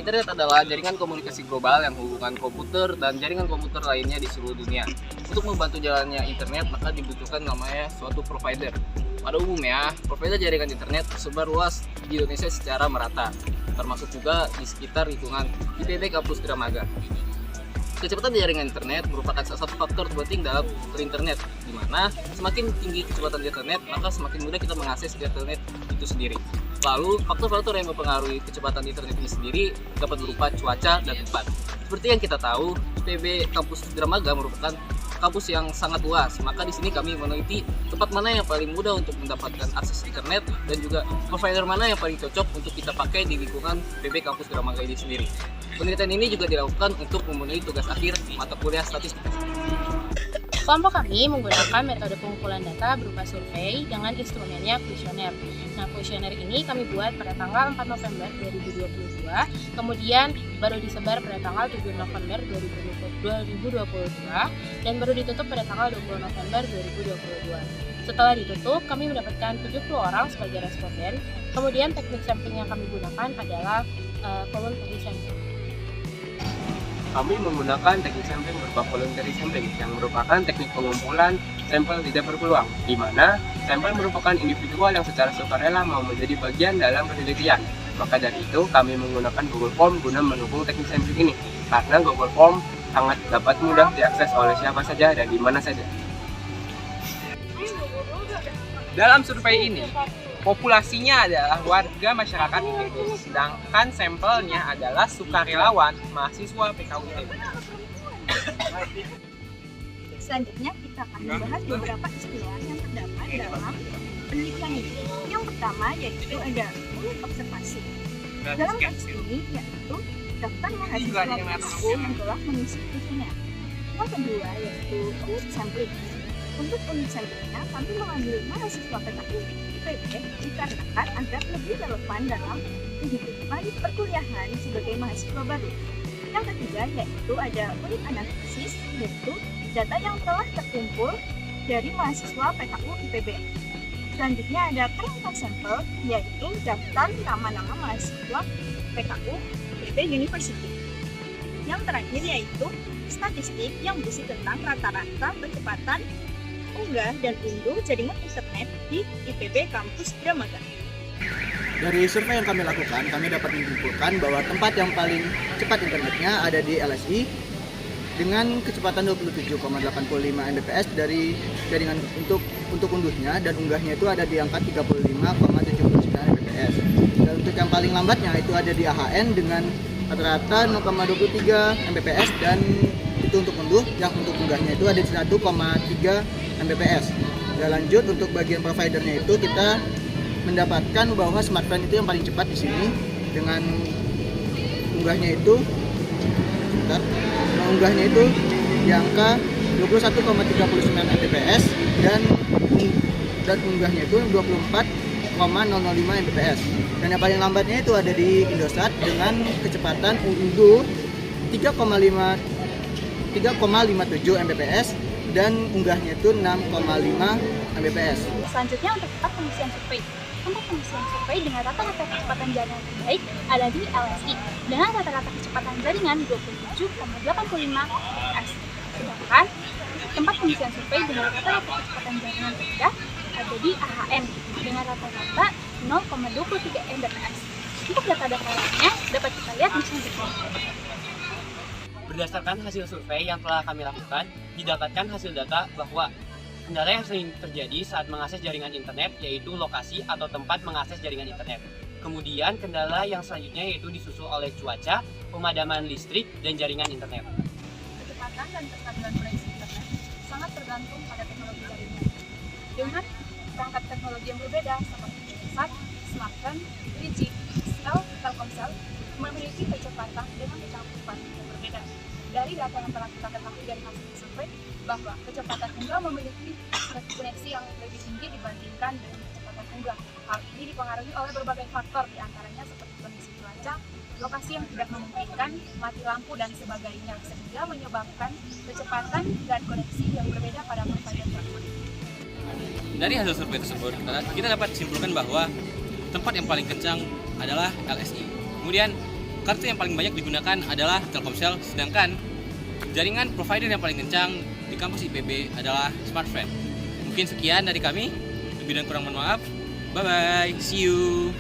Internet adalah jaringan komunikasi global yang menghubungkan komputer dan jaringan komputer lainnya di seluruh dunia. Untuk membantu jalannya internet, maka dibutuhkan namanya suatu provider. Pada umumnya, provider jaringan internet tersebar luas di Indonesia secara merata, termasuk juga di sekitar lingkungan IPB Kampus Dramaga. Kecepatan jaringan internet merupakan salah satu faktor penting dalam berinternet, di mana semakin tinggi kecepatan internet, maka semakin mudah kita mengakses internet itu sendiri. Lalu, faktor-faktor yang mempengaruhi kecepatan internet ini sendiri dapat berupa cuaca dan tempat. Seperti yang kita tahu, IPB Kampus Dramaga merupakan kampus yang sangat luas, maka di sini kami meneliti tempat mana yang paling mudah untuk mendapatkan akses internet dan juga provider mana yang paling cocok untuk kita pakai di lingkungan IPB Kampus Dramaga ini sendiri. Penelitian ini juga dilakukan untuk memenuhi tugas akhir mata kuliah statistik. Kelompok kami menggunakan metode pengumpulan data berupa survei dengan instrumennya kuesioner. Nah, kuesioner ini kami buat pada tanggal 4 November 2022, kemudian baru disebar pada tanggal 7 November 2022, dan baru ditutup pada tanggal 20 November 2022. Setelah ditutup, kami mendapatkan 70 orang sebagai responden. Kemudian teknik sampling yang kami gunakan adalah voluntary sampling. Kami menggunakan teknik sampling berupa voluntary sampling yang merupakan teknik pengumpulan sampel tidak berpeluang, di mana sampel merupakan individual yang secara sukarela mau menjadi bagian dalam penelitian. Maka dari itu, kami menggunakan Google Form guna mendukung teknik sampling ini, karena Google Form sangat dapat mudah diakses oleh siapa saja dan di mana saja. Dalam survei ini, populasinya adalah warga masyarakat IPB, sedangkan sampelnya adalah sukarelawan mahasiswa PKU IPB. Selanjutnya kita akan membahas beberapa istilah yang terdapat dalam penelitian ini. Yang pertama yaitu ada unit observasi. Dalam kasus ini yaitu daftar mahasiswa PKU yang telah mengisi kuesioner. Yang kedua yaitu unit sampling. Untuk unit sampelnya, kami mengambil mahasiswa PKU IPB dikarenakan agar lebih relevan dalam kehidupan perkuliahan sebagai mahasiswa baru. Yang ketiga yaitu ada unit analisis, yaitu data yang telah terkumpul dari mahasiswa PKU IPB. Selanjutnya ada kerangka sampel, yaitu daftar nama-nama mahasiswa PKU IPB University. Yang terakhir yaitu statistik yang berisi tentang rata-rata kecepatan unggah dan unduh jaringan internet di IPB Kampus Dramaga. Dari survei yang kami lakukan, kami dapat menyimpulkan bahwa tempat yang paling cepat internetnya ada di LSI dengan kecepatan 27,85 Mbps dari jaringan untuk unduhnya, dan unggahnya itu ada di angka 35,79 Mbps. Dan untuk yang paling lambatnya itu ada di AHN dengan rata-rata 0,23 Mbps, dan itu untuk unduh, yang untuk unggahnya itu ada di 1,3 Mbps. Dan lanjut untuk bagian providernya itu kita mendapatkan bahwa smartphone itu yang paling cepat di sini dengan unggahnya itu di angka 21,39 Mbps dan unggahnya itu 24,005 Mbps. Dan yang paling lambatnya itu ada di Indosat dengan kecepatan unduh 3,57 Mbps dan unggahnya itu 6,5 Mbps. Selanjutnya untuk tempat pengisian survei. Tempat pengisian survei dengan rata-rata kecepatan jaringan terbaik ada di LSI dengan rata-rata kecepatan jaringan 27,85 Mbps. Sedangkan tempat pengisian survei dengan rata-rata kecepatan jaringan rendah ada di AHN dengan rata-rata 0,23 Mbps. Untuk data-data lainnya dapat kita lihat di selanjutnya. Berdasarkan hasil survei yang telah kami lakukan, didapatkan hasil data bahwa kendala yang sering terjadi saat mengakses jaringan internet yaitu lokasi atau tempat mengakses jaringan internet. Kemudian kendala yang selanjutnya yaitu disusul oleh cuaca, pemadaman listrik, dan jaringan internet. Kecepatan dan kestabilan koneksi internet sangat tergantung pada teknologi jaringan. Dengan perangkat teknologi yang berbeda seperti Indosat, smartphone, 3G, XL, Telkomsel memiliki kecepatan dengan kecangkupan yang berbeda. Dari data yang telah kita ketahui dari hasil survei bahwa kecepatan unggah memiliki koneksi yang lebih tinggi dibandingkan dengan kecepatan unggah. Hal ini dipengaruhi oleh berbagai faktor, diantaranya seperti kondisi cuaca, lokasi yang tidak memungkinkan, mati lampu, dan sebagainya, sehingga menyebabkan kecepatan dan koneksi yang berbeda pada provider tersebut. Dari hasil survei tersebut, kita dapat simpulkan bahwa tempat yang paling kencang adalah LSI. Kemudian kartu yang paling banyak digunakan adalah Telkomsel, sedangkan jaringan provider yang paling kencang di kampus IPB adalah Smartfren. Mungkin sekian dari kami, lebih dan kurang mohon maaf. Bye bye, see you.